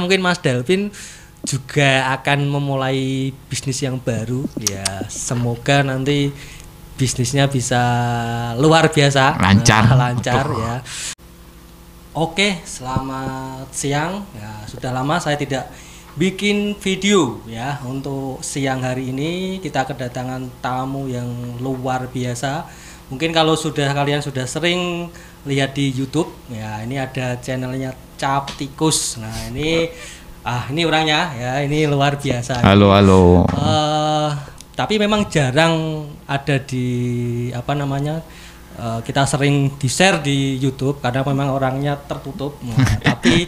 mungkin Mas Delvin juga akan memulai bisnis yang baru ya. Semoga nanti bisnisnya bisa luar biasa, lancar ya. Oke, selamat siang. Ya, sudah lama saya tidak bikin video ya. Untuk siang hari ini kita kedatangan tamu yang luar biasa. Mungkin kalau kalian sudah sering lihat di YouTube ya, ini ada channelnya Cap Tikus. Nah, ini orangnya ya, ini luar biasa. Halo. Tapi memang jarang ada di kita sering di-share di YouTube karena memang orangnya tertutup. Nah, tapi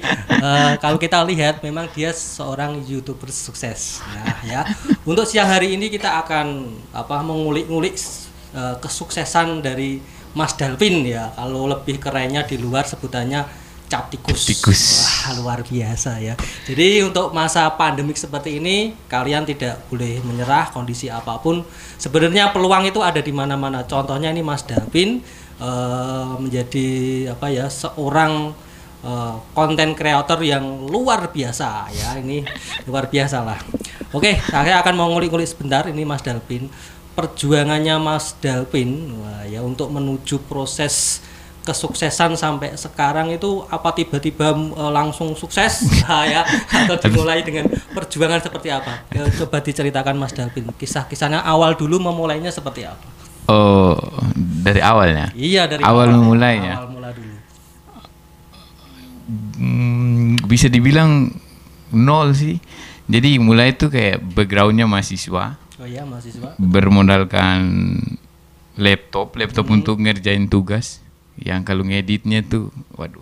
kalau kita lihat memang dia seorang YouTuber sukses. Nah, ya. Untuk siang hari ini kita akan mengulik-ngulik kesuksesan dari Mas Delvin ya. Kalau lebih kerennya di luar sebutannya Cap Tikus. Wah, luar biasa ya. Jadi untuk masa pandemik seperti ini kalian tidak boleh menyerah kondisi apapun. Sebenarnya peluang itu ada di mana-mana. Contohnya ini Mas Delvin menjadi seorang konten kreator yang luar biasa ya. Ini luar biasa lah. Oke, saya akan mau ngulik-ngulik sebentar ini Mas Delvin. Perjuangannya Mas Delvin ya untuk menuju proses kesuksesan sampai sekarang itu apa tiba-tiba langsung sukses ya, atau dimulai dengan perjuangan seperti apa? Coba diceritakan Mas Delvin, kisah-kisahnya awal dulu memulainya seperti apa? Oh, dari awalnya? Iya, dari awal memulainya. Awal mula dulu. Bisa dibilang nol sih. Jadi mulai itu kayak backgroundnya mahasiswa. Oh iya, mahasiswa. Bermodalkan laptop untuk ngerjain tugas. Yang kalau ngeditnya tuh, waduh,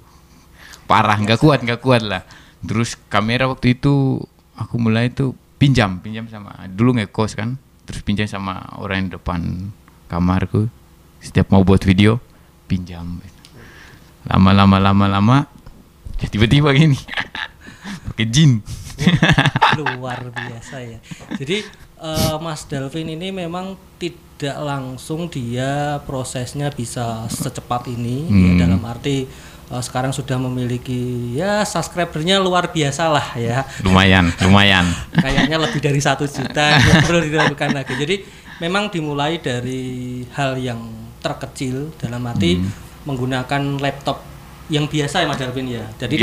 parah, nggak kuat lah. Terus kamera waktu itu aku mulai tuh pinjam sama, dulu ngekos kan, terus pinjam sama orang yang depan kamarku. Setiap mau buat video, pinjam. Lama, ya tiba-tiba gini, pakai jin. Luar biasa ya. Jadi Mas Delvin ini memang tidak langsung dia prosesnya bisa secepat ini ya, dalam arti sekarang sudah memiliki ya subscribernya luar biasa lah ya. Lumayan. Kayaknya lebih dari 1 juta ya, perlu dilakukan lagi. Jadi memang dimulai dari hal yang terkecil dalam arti menggunakan laptop yang biasa ya Mas Delvin ya. Jadi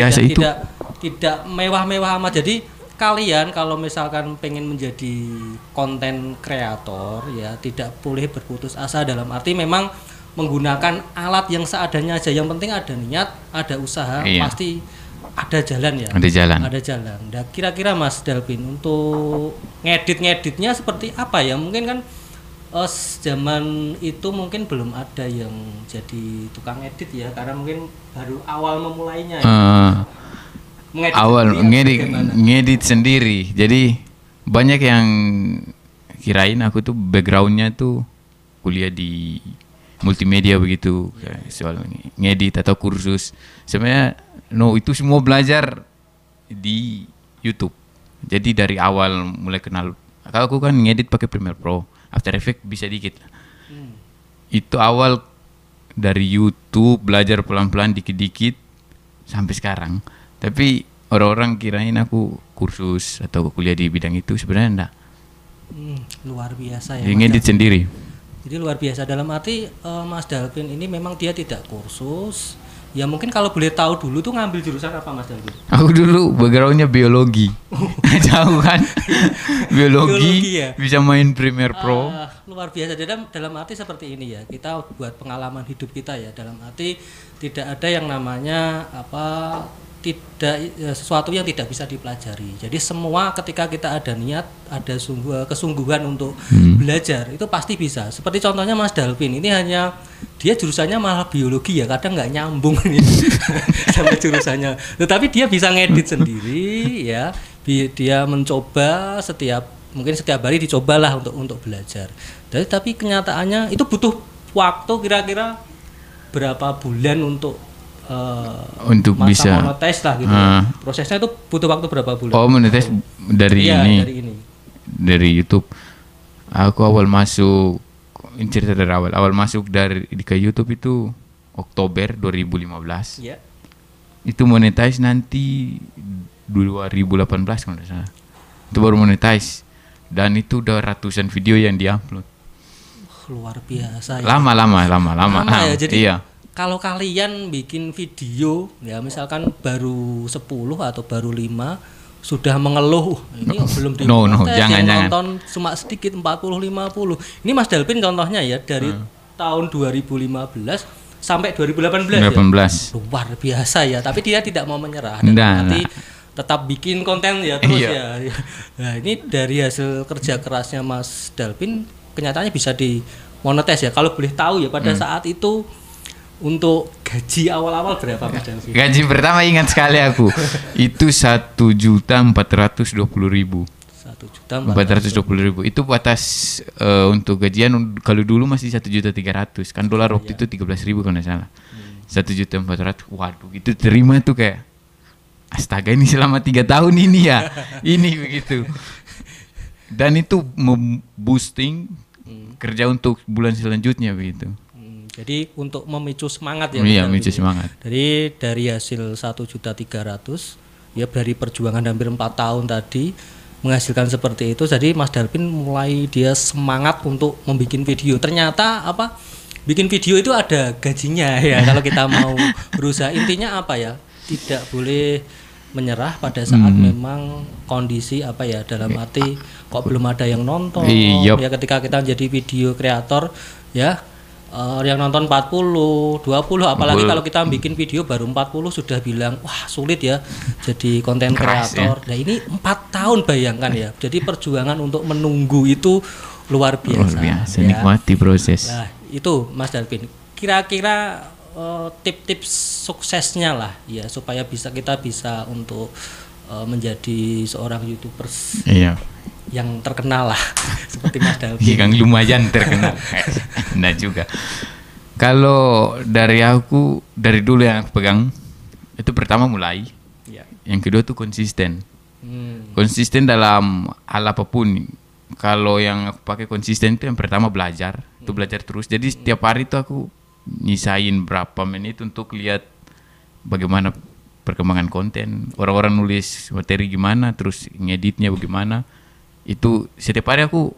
tidak mewah-mewah amat. Jadi kalian kalau misalkan pengen menjadi konten kreator ya tidak boleh berputus asa, dalam arti memang menggunakan alat yang seadanya aja. Yang penting ada niat, ada usaha, pasti ada jalan ya. Ada jalan. Nah, kira-kira Mas Delvin untuk ngeditnya seperti apa ya? Mungkin kan zaman itu mungkin belum ada yang jadi tukang edit ya, karena mungkin baru awal memulainya ya. Ngedit sendiri. Jadi banyak yang kirain aku tuh backgroundnya tuh kuliah di multimedia begitu, soal ngedit atau kursus. Sebenarnya itu semua belajar di YouTube. Jadi dari awal mulai kenal. Kalau aku kan ngedit pakai Premiere Pro, After Effects bisa dikit. Itu awal dari YouTube, belajar pelan-pelan dikit-dikit sampai sekarang. Tapi orang-orang kirain aku kursus atau kuliah di bidang itu, sebenarnya enggak. Luar biasa ya. Ngedit sendiri. Jadi luar biasa dalam arti Mas Delvin ini memang dia tidak kursus. Ya mungkin kalau boleh tahu dulu tuh ngambil jurusan apa Mas Delvin? Aku dulu backgroundnya biologi. Jauh kan? biologi ya? Bisa main Premiere Pro. Luar biasa. Dalam arti seperti ini ya. Kita buat pengalaman hidup kita ya. Dalam arti tidak ada yang namanya sesuatu yang tidak bisa dipelajari. Jadi semua ketika kita ada niat, ada kesungguhan untuk belajar, itu pasti bisa. Seperti contohnya Mas Delvin ini dia jurusannya malah biologi ya, kadang nggak nyambung nih sama jurusannya. Tetapi dia bisa ngedit sendiri ya. Dia mencoba setiap hari dicobalah untuk belajar. Tapi kenyataannya itu butuh waktu kira-kira berapa bulan untuk bisa monetize lah gitu. Prosesnya itu butuh waktu berapa bulan? Oh, monetize dari YouTube. Aku awal masuk, cerita dari awal masuk ke YouTube itu Oktober 2015. Yeah. Itu monetize nanti 2018 kalau tidak salah. Itu baru monetize. Dan itu udah ratusan video yang diupload. Luar biasa ya. Lama. Ya. Jadi iya. kalau kalian bikin video ya misalkan baru 10 atau baru 5 sudah mengeluh ini belum di jangan. nonton cuma sedikit 40-50. Ini Mas Delvin contohnya ya dari tahun 2015 sampai 2018 ya. Luar biasa ya, tapi dia tidak mau menyerah dan nanti tetap bikin konten ya terus ya. Nah, ini dari hasil kerja kerasnya Mas Delvin kenyataannya bisa dimonetize ya. Kalau boleh tahu ya pada saat itu untuk gaji awal-awal berapa Mas Delvin? Gaji pertama ingat sekali aku. Itu 1.420.000. 1.420.000 itu batas untuk gajian. Kalau dulu masih 1.300.000 kan dolar waktu itu 13.000 kalau nggak salah. 1.400.000 waduh itu terima tuh kayak astaga ini selama 3 tahun ini ya ini begitu. Dan itu memboosting kerja untuk bulan selanjutnya begitu. Jadi untuk memicu semangat ya. Iya, memicu semangat. Jadi dari hasil 1.300.000 ya dari perjuangan hampir 4 tahun tadi menghasilkan seperti itu. Jadi Mas Delvin mulai dia semangat untuk membuat video. Ternyata apa? Bikin video itu ada gajinya ya kalau kita mau berusaha. Intinya apa ya? Tidak boleh menyerah pada saat memang kondisi apa ya dalam arti kok belum ada yang nonton. Ya ketika kita jadi video kreator ya yang nonton 40, 20 apalagi kalau kita bikin video baru 40 sudah bilang wah sulit ya jadi konten kreator. Nah ini 4 tahun bayangkan ya. Jadi perjuangan untuk menunggu itu luar biasa. Ya. Nikmati proses. Nah, itu Mas Delvin. Kira-kira tips-tips suksesnya lah ya supaya kita bisa untuk menjadi seorang YouTubers. Iya. Yang terkenal lah seperti Mas Delvin. Yang lumayan terkenal. Nah juga. Kalau dari aku dari dulu yang aku pegang itu pertama mulai. Ya. Yang kedua tuh konsisten. Konsisten dalam hal apapun. Kalau yang aku pakai konsisten itu yang pertama belajar. Itu belajar terus. Jadi setiap hari itu aku nyisain berapa menit untuk lihat bagaimana perkembangan konten. Orang-orang nulis materi gimana, terus ngeditnya bagaimana. Itu setiap hari aku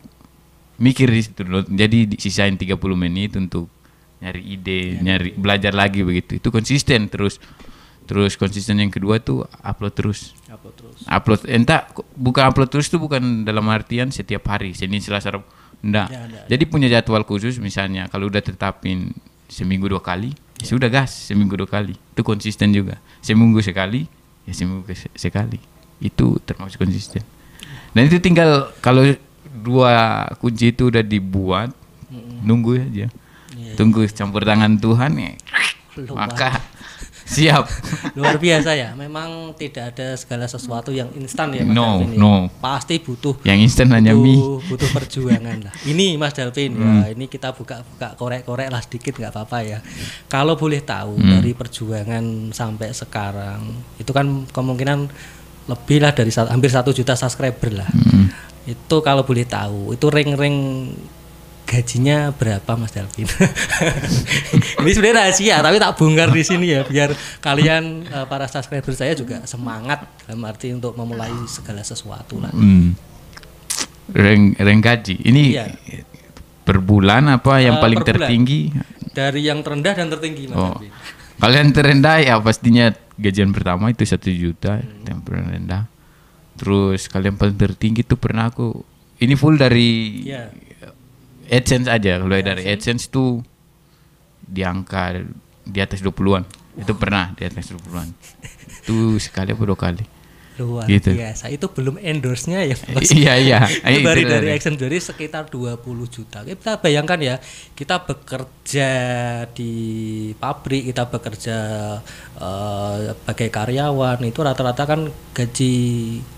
mikir di situ. Jadi sisain 30 menit untuk nyari ide, nyari belajar lagi begitu. Itu konsisten terus konsisten yang kedua tuh upload terus. Upload entah bukan upload terus tuh bukan dalam artian setiap hari Senin Selasa Rabu. Enggak. Jadi punya jadwal khusus misalnya kalau udah tetapin seminggu 2 kali, sudah gas seminggu 2 kali. Itu konsisten juga. Seminggu sekali, ya seminggu sekali. Itu termasuk konsisten. Dan itu tinggal kalau 2 kunci itu udah dibuat, nunggu aja. Tunggu campur tangan Tuhan ya. Maka siap. Luar biasa ya. Memang tidak ada segala sesuatu yang instan ya Mas Delvin. No. Pasti butuh. Yang instan hanya mie. Butuh perjuangan lah. Ini Mas Delvin ya. Ini kita buka korek-korek lah sedikit nggak apa-apa ya. Kalau boleh tahu dari perjuangan sampai sekarang itu kan kemungkinan lebih lah dari hampir 1 juta subscriber lah. Itu kalau boleh tahu itu ring-ring gajinya berapa Mas Delvin? Ini sebenarnya rahasia tapi tak bongkar di sini ya biar kalian para subscriber saya juga semangat dalam arti untuk memulai segala sesuatu lah. Ring gaji ini per bulan apa yang paling tertinggi? Dari yang terendah dan tertinggi Mas Delvin. Kalau yang terendah ya pastinya gajian pertama itu 1 juta yang paling rendah. Terus kalau yang paling tertinggi itu pernah aku ini full dari AdSense aja. Kalau dari AdSense itu di angka di atas 20-an. Itu pernah di atas 20-an. Itu sekali apa 2 kali. Luar gitu. Biasa. Itu belum endorse-nya ya. Iya. Itu dari AdSense jadi sekitar 20 juta. Kita bayangkan ya, kita bekerja di pabrik, kita bekerja sebagai karyawan itu rata-rata kan gaji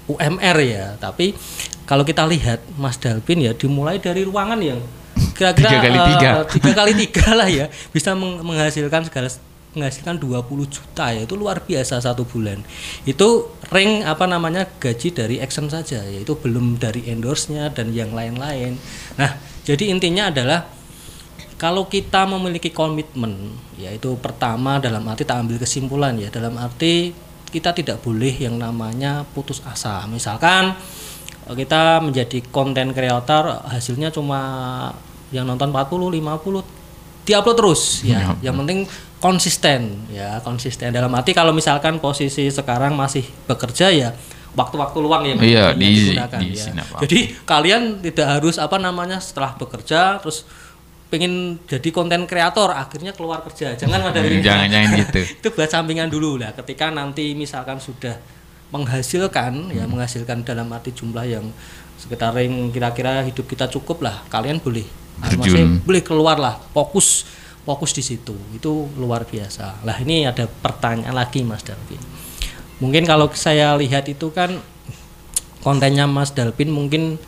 UMR ya. Tapi kalau kita lihat Mas Delvin ya dimulai dari ruangan yang kira-kira 3 kali 3 lah ya bisa menghasilkan 20 juta ya, itu luar biasa 1 bulan. Itu ring gaji dari action saja ya, itu belum dari endorse-nya dan yang lain-lain. Nah, jadi intinya adalah kalau kita memiliki komitmen, yaitu pertama dalam arti tak ambil kesimpulan ya, dalam arti kita tidak boleh yang namanya putus asa. Misalkan kita menjadi konten kreator, hasilnya cuma yang nonton 40, 50, diupload terus ya. Yang penting konsisten ya, konsisten. Dalam arti kalau misalkan posisi sekarang masih bekerja ya, waktu-waktu luang ya digunakan ya. Jadi kalian tidak harus setelah bekerja terus pengen jadi konten kreator akhirnya keluar kerja, jangan jangan gitu. Itu buat sampingan dulu lah. Ketika nanti misalkan sudah menghasilkan menghasilkan dalam arti jumlah yang sekitar yang kira-kira hidup kita cukup lah, kalian boleh boleh keluar lah, fokus di situ. Itu luar biasa lah. Ini ada pertanyaan lagi Mas Dalvin. Mungkin kalau saya lihat itu kan kontennya Mas Dalvin mungkin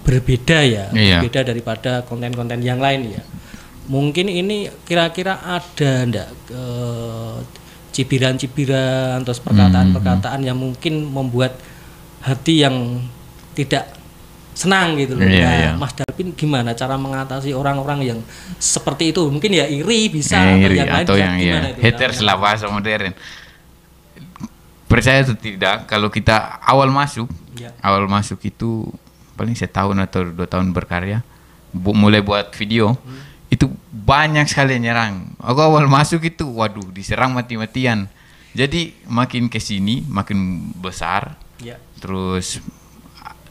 berbeda ya, berbeda daripada konten-konten yang lain ya. Mungkin ini kira-kira ada enggak cibiran-cibiran terus perkataan-perkataan yang mungkin membuat hati yang tidak senang gitu loh. Mas Dalvin gimana cara mengatasi orang-orang yang seperti itu? Mungkin ya iri bisa atau yang lain haters lah bahasa modern. Percaya atau tidak, kalau kita awal masuk itu paling setahun atau 2 tahun berkarya, mulai buat video, itu banyak sekali yang nyerang. Aku awal masuk itu, waduh, diserang mati-matian. Jadi makin kesini makin besar, terus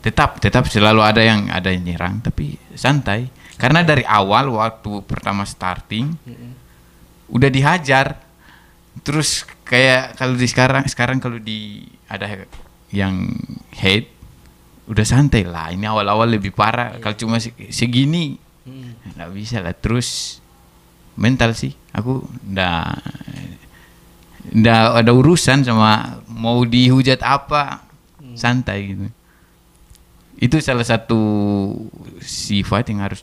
tetap selalu ada yang nyerang, tapi santai. Karena dari awal waktu pertama starting, udah dihajar. Terus kayak kalau di sekarang kalau ada yang hate, udah santai lah. Ini awal-awal lebih parah. Kalau cuma segini nggak bisa lah. Terus mental sih, aku nggak ada urusan sama mau dihujat apa, santai gitu. Itu salah satu sifat yang harus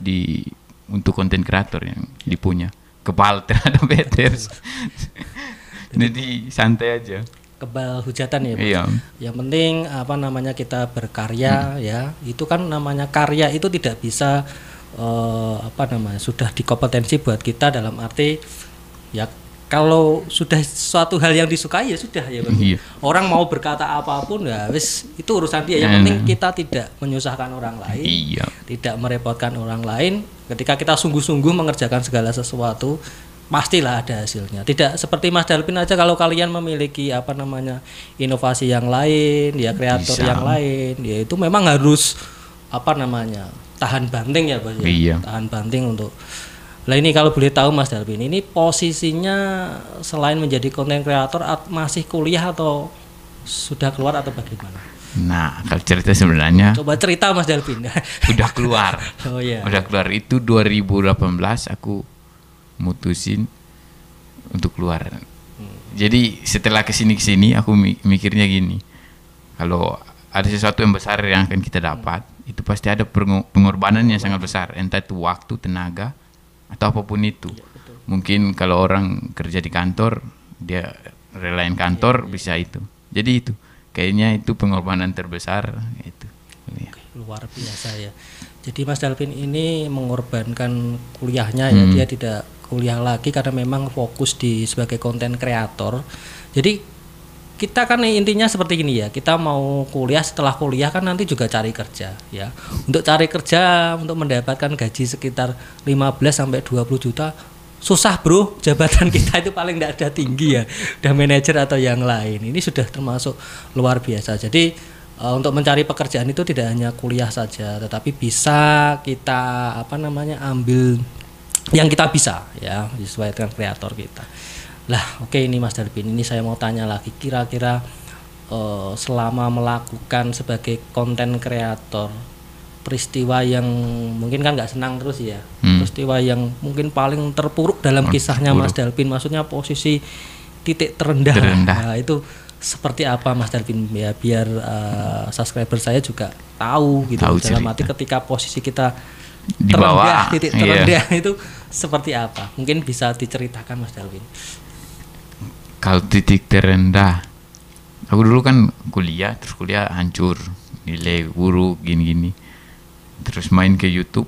untuk konten kreator yang dipunya, kebal terhadap haters. Jadi santai aja. Kebal hujatan ya, Mas. Iya. Yang penting kita berkarya ya. Itu kan namanya karya itu tidak bisa sudah dikompetensi buat kita, dalam arti ya kalau sudah suatu hal yang disukai ya sudah ya, Bang. Iya. Orang mau berkata apapun ya wis itu urusan dia. Yang penting kita tidak menyusahkan orang lain, tidak merepotkan orang lain. Ketika kita sungguh-sungguh mengerjakan segala sesuatu, pastilah ada hasilnya. Tidak seperti Mas Dalvin aja, kalau kalian memiliki inovasi yang lain, ya kreator yang lain, ya itu memang harus tahan banting ya, Pak. Ya? Tahan banting untuk. Lah ini kalau boleh tahu Mas Dalvin, ini posisinya selain menjadi konten kreator masih kuliah atau sudah keluar atau bagaimana? Nah, kalau cerita sebenarnya coba cerita Mas Dalvin. Udah keluar. Oh iya. Udah keluar itu 2018 aku mutusin untuk keluar. Jadi setelah kesini aku mikirnya gini, kalau ada sesuatu yang besar yang akan kita dapat, itu pasti ada pengorbanan yang sangat besar, entah itu waktu, tenaga, atau apapun itu. Mungkin kalau orang kerja di kantor, dia relain kantor, bisa itu. Jadi itu kayaknya itu pengorbanan terbesar itu. Luar biasa ya. Jadi Mas Dalvin ini mengorbankan kuliahnya ya, dia tidak kuliah lagi karena memang fokus sebagai konten kreator. Jadi kita kan intinya seperti ini ya, kita mau kuliah, setelah kuliah kan nanti juga cari kerja ya. Untuk cari kerja, untuk mendapatkan gaji sekitar 15-20 juta susah bro, jabatan kita itu paling tidak ada tinggi ya, udah manajer atau yang lain. Ini sudah termasuk luar biasa. Jadi untuk mencari pekerjaan itu tidak hanya kuliah saja, tetapi bisa kita ambil yang kita bisa ya, disesuaikan kreator kita. Lah oke, ini Mas Dalvin, ini saya mau tanya lagi, kira-kira selama melakukan sebagai konten kreator, peristiwa yang mungkin kan nggak senang terus ya, peristiwa yang mungkin paling terpuruk dalam kisahnya Mas Dalvin, maksudnya posisi titik terendah. Nah, itu seperti apa Mas Dalvin ya, biar subscriber saya juga tahu gitu, dalam arti ketika posisi kita di bawah, titik terendah itu seperti apa? Mungkin bisa diceritakan Mas Dalvin. Kalau titik terendah, aku dulu kan kuliah hancur, nilai buruk gini-gini. Terus main ke YouTube.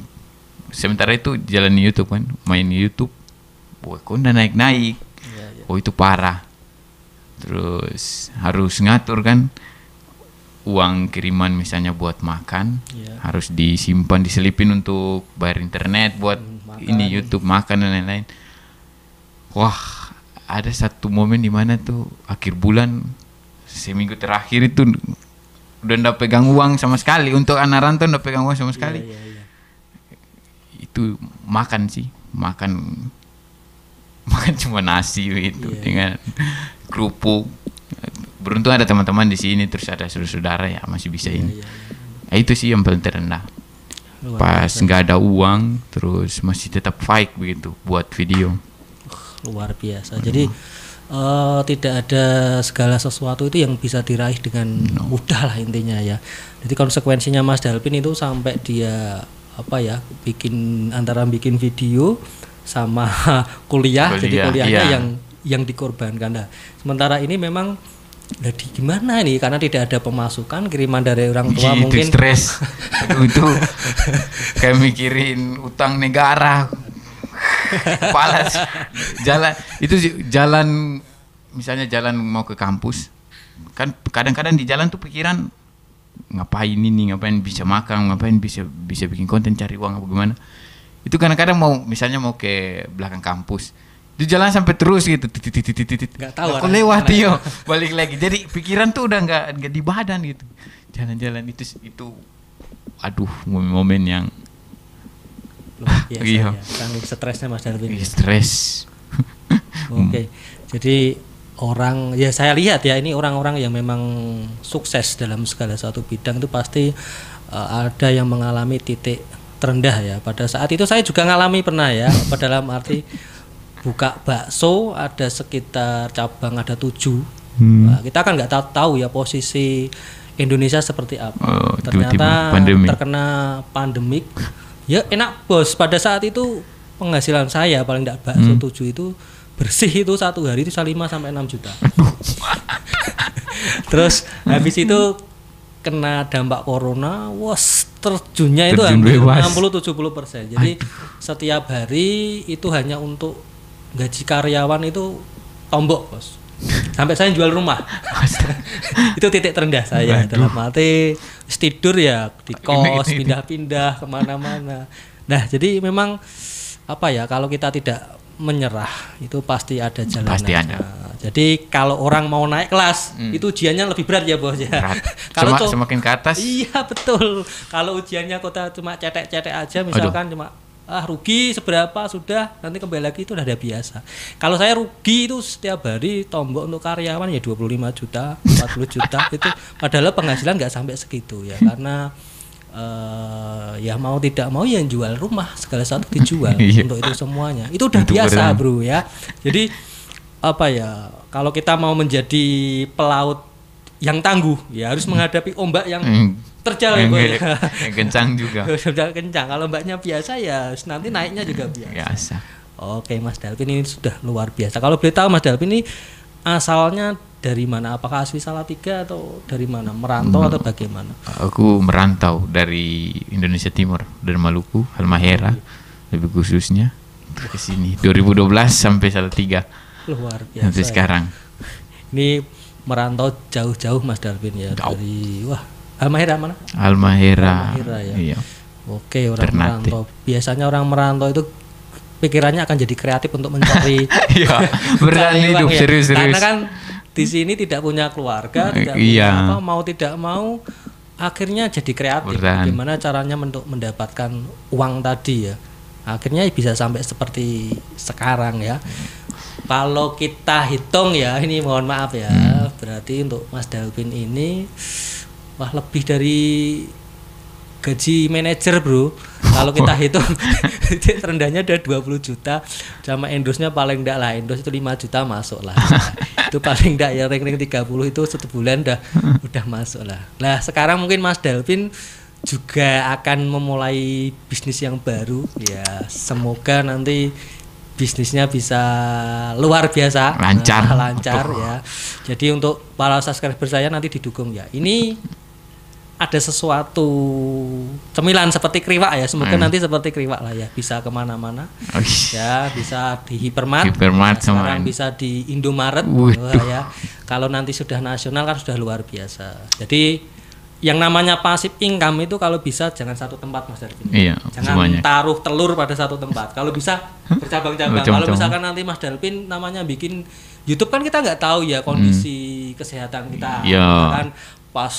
Sementara itu jalan YouTube kan, main YouTube. Wah, kok udah naik-naik. Oh itu parah. terus harus ngatur kan uang kiriman misalnya buat makan, harus disimpan, diselipin untuk bayar internet, buat ini YouTube, makan dan lain-lain. Wah, ada satu momen di mana tuh akhir bulan seminggu terakhir itu udah ndak pegang uang sama sekali, untuk anak rantau ndak pegang uang sama sekali. Itu makan sih, makan cuma nasi gitu dengan kerupuk. Beruntung ada teman-teman di sini, terus ada saudara ya masih bisa ini. Itu sih yang paling terendah. Pas nggak ada uang, terus masih tetap fight begitu buat video. Luar biasa. Jadi tidak ada segala sesuatu itu yang bisa diraih dengan mudah lah intinya ya. Jadi konsekuensinya Mas Dalvin itu sampai dia antara bikin video sama kuliah. Jadi kuliahnya yang dikorbankan. Nah, sementara ini memang jadi gimana nih, karena tidak ada pemasukan, kiriman dari orang tua itu mungkin stres. itu kayak mikirin utang negara. Kepala jalan itu jalan, misalnya jalan mau ke kampus kan, kadang-kadang di jalan tuh pikiran ngapain ini, ngapain bisa makan, ngapain bisa bikin konten cari uang apa gimana. Itu kadang-kadang misalnya mau ke belakang kampus, di jalan sampai terus gitu, nggak tahu aku lewat yo balik lagi, jadi pikiran tuh udah nggak di badan gitu. Jalan-jalan itu aduh, momen yang luar biasa ya. Saking stresnya Mas Dalvin. Stres. Oke. Jadi orang, ya saya lihat ya, ini orang-orang yang memang sukses dalam segala satu bidang itu pasti ada yang mengalami titik terendah ya. Pada saat itu saya juga ngalami pernah ya, dalam arti buka bakso ada sekitar cabang ada 7. Nah, kita kan nggak tahu ya posisi Indonesia seperti apa. Ternyata terkena pandemik. Ya enak bos, pada saat itu penghasilan saya paling tidak bakso 7 itu bersih itu satu hari itu 5 sampai 6 juta. Terus habis itu kena dampak corona, terjunnya itu hampir 60-70%. Jadi setiap hari itu hanya untuk gaji karyawan itu tombok bos. Sampai saya jual rumah. Itu titik terendah saya. Dalam arti tidur ya di kos, pindah-pindah kemana-mana. Nah jadi memang kalau kita tidak menyerah itu pasti ada jalan. Pasti ada. Jadi kalau orang mau naik kelas itu ujiannya lebih berat ya bos ya. Kalau semakin ke atas. Iya betul. Kalau ujiannya kota cuma cetek-cetek aja misalkan cuma rugi seberapa sudah, nanti kembali lagi itu udah ada biasa. Kalau saya rugi itu setiap hari tombok untuk karyawan ya 25 juta, 40 juta itu, padahal penghasilan nggak sampai segitu ya, karena ya mau tidak mau yang jual rumah segala sesuatu dijual untuk itu semuanya. Itu udah biasa bro ya. Jadi kalau kita mau menjadi pelaut yang tangguh ya harus menghadapi ombak yang terjal yang kencang juga. Sudah kencang. Kalau ombaknya biasa ya nanti naiknya juga biasa. Oke Mas Dalvin ini sudah luar biasa. Kalau boleh tahu Mas Dalvin ini asalnya dari mana? Apakah asli Salatiga atau dari mana? Merantau atau bagaimana? Aku merantau dari Indonesia Timur, dari Maluku, Halmahera lebih khususnya ke sini 2012 sampai Salatiga. Luar biasa. Sampai sekarang. Ini merantau jauh-jauh Mas Dalvin ya. Dari Halmahera mana? Halmahera ya. Iya. Oke, orang merantau. Biasanya orang merantau itu pikirannya akan jadi kreatif untuk mencari berani hidup serius. Karena kan di sini tidak punya keluarga, tidak punya mau tidak mau akhirnya jadi kreatif. Bagaimana caranya untuk mendapatkan uang tadi ya. Akhirnya bisa sampai seperti sekarang ya. Kalau kita hitung ya, ini mohon maaf ya, berarti untuk Mas Dalvin ini lebih dari gaji manajer bro. Kalau kita hitung terendahnya udah 20 juta sama endosnya paling enggak lah, endos itu 5 juta masuk lah. Itu paling enggak ya, ring-ring 30 itu satu bulan udah masuk lah. Nah sekarang mungkin Mas Dalvin juga akan memulai bisnis yang baru ya, semoga nanti bisnisnya bisa luar biasa, lancar ya. Jadi untuk para subscriber saya nanti didukung ya. Ini ada sesuatu cemilan seperti kriwak ya, semoga nanti seperti kriwak lah ya, bisa kemana-mana ya, bisa di Hypermart, sekarang bisa di Indomaret ya. Kalau nanti sudah nasional kan sudah luar biasa. Jadi yang namanya passive income itu kalau bisa jangan satu tempat Mas Dalvin. Iya, jangan semuanya. taruh telur pada satu tempat. Kalau bisa bercabang-cabang. Kalau misalkan nanti Mas Dalvin namanya bikin YouTube kan kita nggak tahu ya kondisi kesehatan kita. Kan pas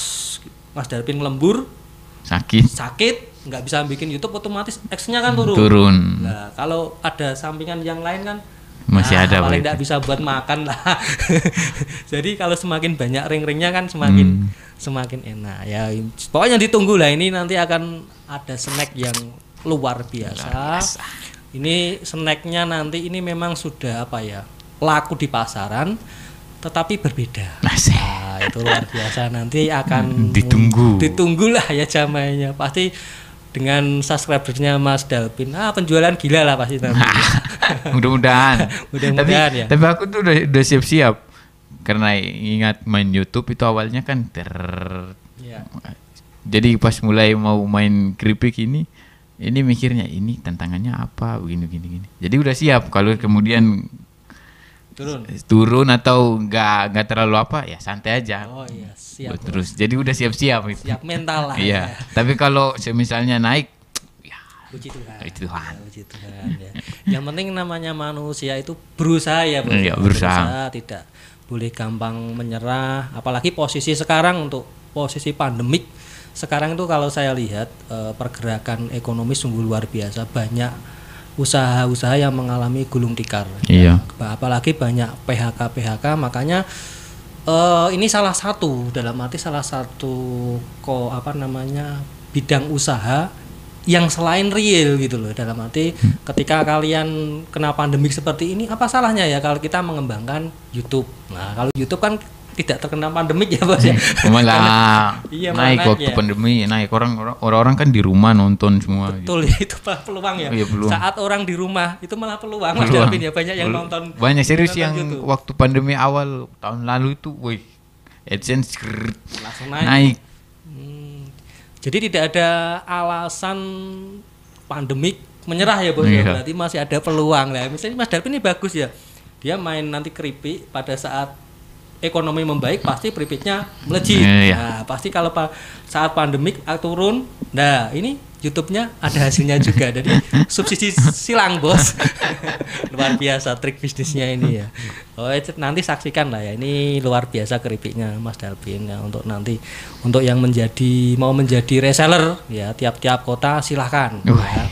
Mas Dalvin lembur sakit nggak bisa bikin YouTube, otomatis X-nya kan turun. Nah, kalau ada sampingan yang lain kan masih ada paling tidak bisa buat makan lah. Jadi kalau semakin banyak ring-ringnya kan semakin enak ya. Pokoknya ditunggu lah, ini nanti akan ada snack yang luar biasa. Ini snacknya nanti ini memang sudah laku di pasaran, tetapi berbeda. Nah, itu luar biasa, nanti akan ditunggulah ya jamainya. Pasti dengan subscribernya Mas Dalvin, penjualan gila lah pasti nanti. Mudah-mudahan ya. Tapi aku tuh udah siap-siap, karena ingat main YouTube itu awalnya kan jadi pas mulai mau main keripik ini mikirnya ini tantangannya apa, begini. Jadi udah siap kalau kemudian turun atau nggak terlalu ya santai aja. Oh iya, siap. Terus jadi udah siap-siap itu. Siap mental lah. Iya. Tapi kalau misalnya naik, ya puji Tuhan. Puji Tuhan. Ya. Yang penting namanya manusia itu berusaha ya, Bos. Iya, berusaha. Tidak boleh gampang menyerah. Apalagi posisi sekarang, untuk posisi pandemik sekarang itu kalau saya lihat pergerakan ekonomi sungguh luar biasa, banyak usaha-usaha yang mengalami gulung tikar. Iya. Apalagi banyak PHK, makanya ini salah satu bidang usaha yang selain real gitu loh. Dalam arti ketika kalian kena pandemik seperti ini, apa salahnya ya kalau kita mengembangkan YouTube. Nah, kalau YouTube kan tidak terkena pandemik ya, Bos ya. Malah naik waktu pandemi, naik orang kan di rumah nonton semua. Betul gitu. Itu peluang ya. Iya, peluang. Saat orang di rumah itu malah peluang. Mas Dalvin ya, banyak yang nonton. Banyak serius yang YouTube. Waktu pandemi awal tahun lalu itu, AdSense langsung naik. Jadi tidak ada alasan pandemik menyerah ya, Bos. Iya. Berarti masih ada peluang lah. Misalnya Mas Dalvin ini bagus ya. Dia main nanti keripik pada saat ekonomi membaik, pasti keripiknya melejit. Nah, pasti kalau saat pandemik turun, nah ini YouTube-nya ada hasilnya juga. Jadi subsidi silang, Bos. Luar biasa trik bisnisnya ini ya. Nanti saksikan lah ya. Ini luar biasa keripiknya Mas Dalvin ya, untuk yang mau menjadi reseller ya, tiap-tiap kota silahkan. Ya.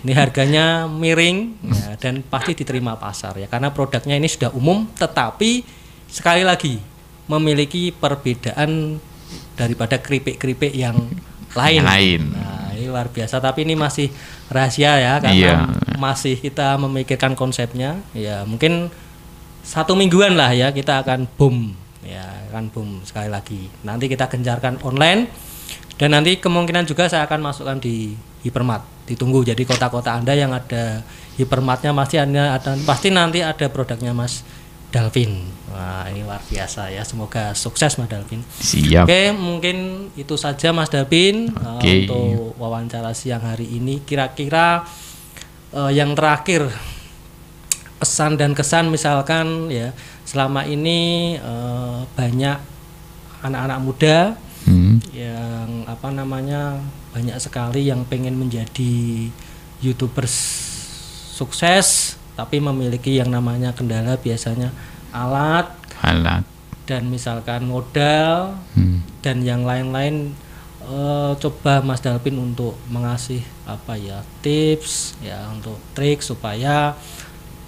Ini harganya miring ya, dan pasti diterima pasar ya, karena produknya ini sudah umum, tetapi sekali lagi memiliki perbedaan daripada keripik-keripik yang lain. Nah, ini luar biasa, tapi ini masih rahasia ya, karena masih kita memikirkan konsepnya ya. Mungkin 1 mingguan lah ya, kita akan boom sekali lagi. Nanti kita gencarkan online, dan nanti kemungkinan juga saya akan masukkan di Hypermart. Ditunggu, jadi kota-kota Anda yang ada Hypermartnya pasti nanti ada produknya Mas Dalvin. Wah, ini luar biasa ya. Semoga sukses Mas Dalvin. Siap. Oke, mungkin itu saja Mas Dalvin untuk wawancara siang hari ini. Kira-kira yang terakhir, pesan dan kesan misalkan ya, selama ini banyak anak-anak muda yang banyak sekali yang pengen menjadi YouTubers sukses, tapi memiliki yang namanya kendala, biasanya alat dan misalkan modal dan yang lain-lain. Coba Mas Dalvin untuk mengasih tips ya, untuk trik supaya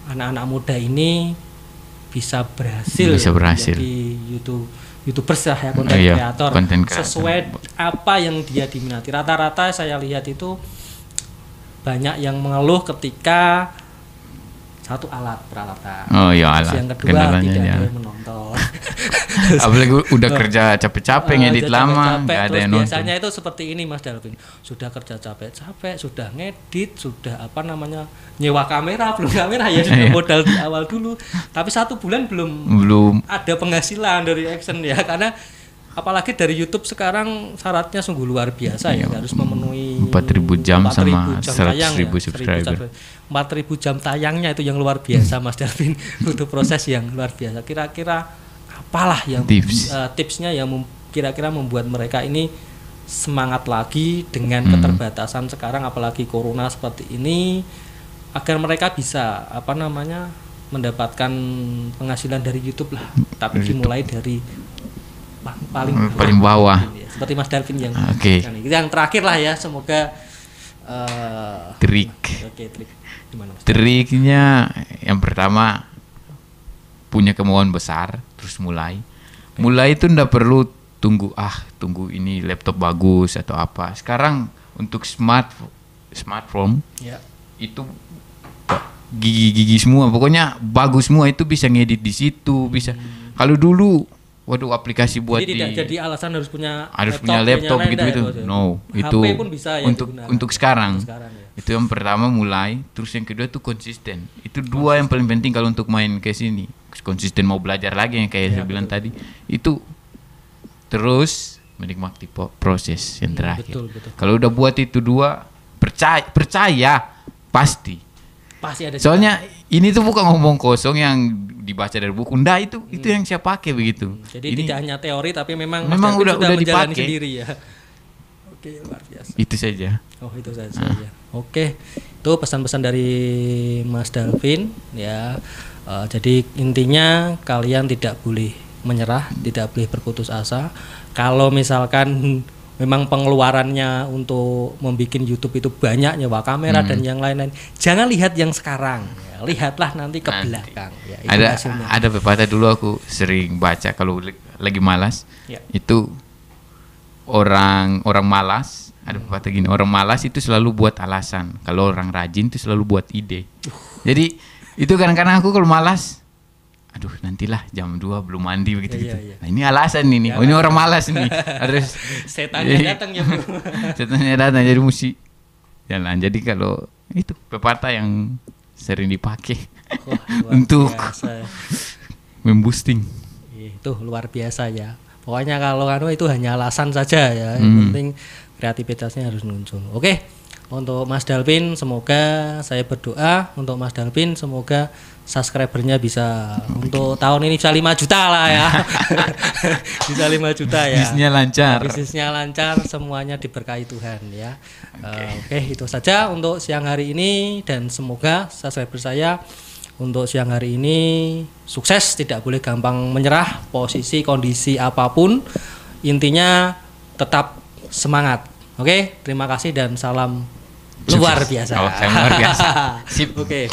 anak-anak muda ini bisa berhasil menjadi YouTubers lah ya, konten kreator sesuai apa yang dia diminati. Rata-rata saya lihat itu banyak yang mengeluh ketika satu peralatan. Alat. Yang kedua tidak ada yang menonton. Apalagi udah kerja capek-capek ngedit lama, nggak ada yang nonton. Biasanya itu seperti ini Mas Dalvin. Sudah kerja capek-capek, sudah ngedit, sudah nyewa kamera, belum kamera ya, sudah modal di awal dulu. Tapi 1 bulan belum ada penghasilan dari action ya, karena apalagi dari YouTube sekarang syaratnya sungguh luar biasa ya, harus memenuhi 4.000 jam 4.000 sama jam 100.000 tayang ya, subscriber. 4.000 jam tayangnya itu yang luar biasa Mas Delvin. Untuk proses yang luar biasa. Kira-kira apalah yang tipsnya yang kira-kira membuat mereka ini semangat lagi dengan keterbatasan sekarang, apalagi corona seperti ini, agar mereka bisa mendapatkan penghasilan dari YouTube lah, tapi dimulai dari paling bawah. Seperti Mas Delvin yang yang terakhir lah ya, semoga trik. Trik gimana Mas? Triknya yang pertama punya kemauan besar, terus mulai itu ndak perlu tunggu ini laptop bagus atau apa. Sekarang untuk smartphone itu gigi semua, pokoknya bagus semua, itu bisa ngedit di situ, bisa. Kalau dulu aplikasi buat jadi tidak jadi alasan harus punya laptop gitu. No, itu HP pun bisa ya untuk sekarang. Ya. Itu yang pertama mulai, terus yang kedua tuh konsisten. Itu dua yang paling penting kalau untuk main ke sini. Konsisten mau belajar lagi yang kayak saya bilang tadi. Itu terus menikmati proses yang terakhir. Betul. Kalau udah buat itu dua, percaya pasti ada. Soalnya ini tuh bukan ngomong kosong yang dibaca dari buku. Itu yang saya pakai begitu. Jadi ini tidak hanya teori tapi memang udah menjalani dipakai sendiri ya. Oke, luar biasa. Itu saja. Itu saja. Oke. Itu pesan-pesan dari Mas Delvin ya. Jadi intinya kalian tidak boleh menyerah, tidak boleh berputus asa. Kalau misalkan memang pengeluarannya untuk membuat YouTube itu banyak, nyewa kamera dan yang lain-lain, jangan lihat yang sekarang ya, lihatlah nanti ke belakang ya, ada pepatah dulu aku sering baca kalau lagi malas ya. Itu orang malas, ada pepatah gini, orang malas itu selalu buat alasan, kalau orang rajin itu selalu buat ide. Jadi itu kadang-kadang aku kalau malas, nantilah jam 2 belum mandi begitu. Iya. Nah, ini alasan ini. Ini orang malas nih. Harus setannya datang ya, Bro. Setannya datang jadi mesti jalan. Jadi kalau itu pepatah yang sering dipakai untuk memboosting. Itu luar biasa ya. Pokoknya kalau itu hanya alasan saja ya. Yang penting kreativitasnya harus muncul. Oke. Untuk Mas Delvin, semoga saya berdoa untuk Mas Delvin, semoga subscribernya bisa untuk tahun ini bisa 5 juta lah ya. Bisa 5 juta ya. Bisnisnya lancar, semuanya diberkahi Tuhan ya. Oke, itu saja untuk siang hari ini, dan semoga subscriber saya untuk siang hari ini sukses, tidak boleh gampang menyerah, posisi kondisi apapun, intinya tetap semangat. Oke, terima kasih dan salam luar biasa. Luar biasa. Sip. Oke.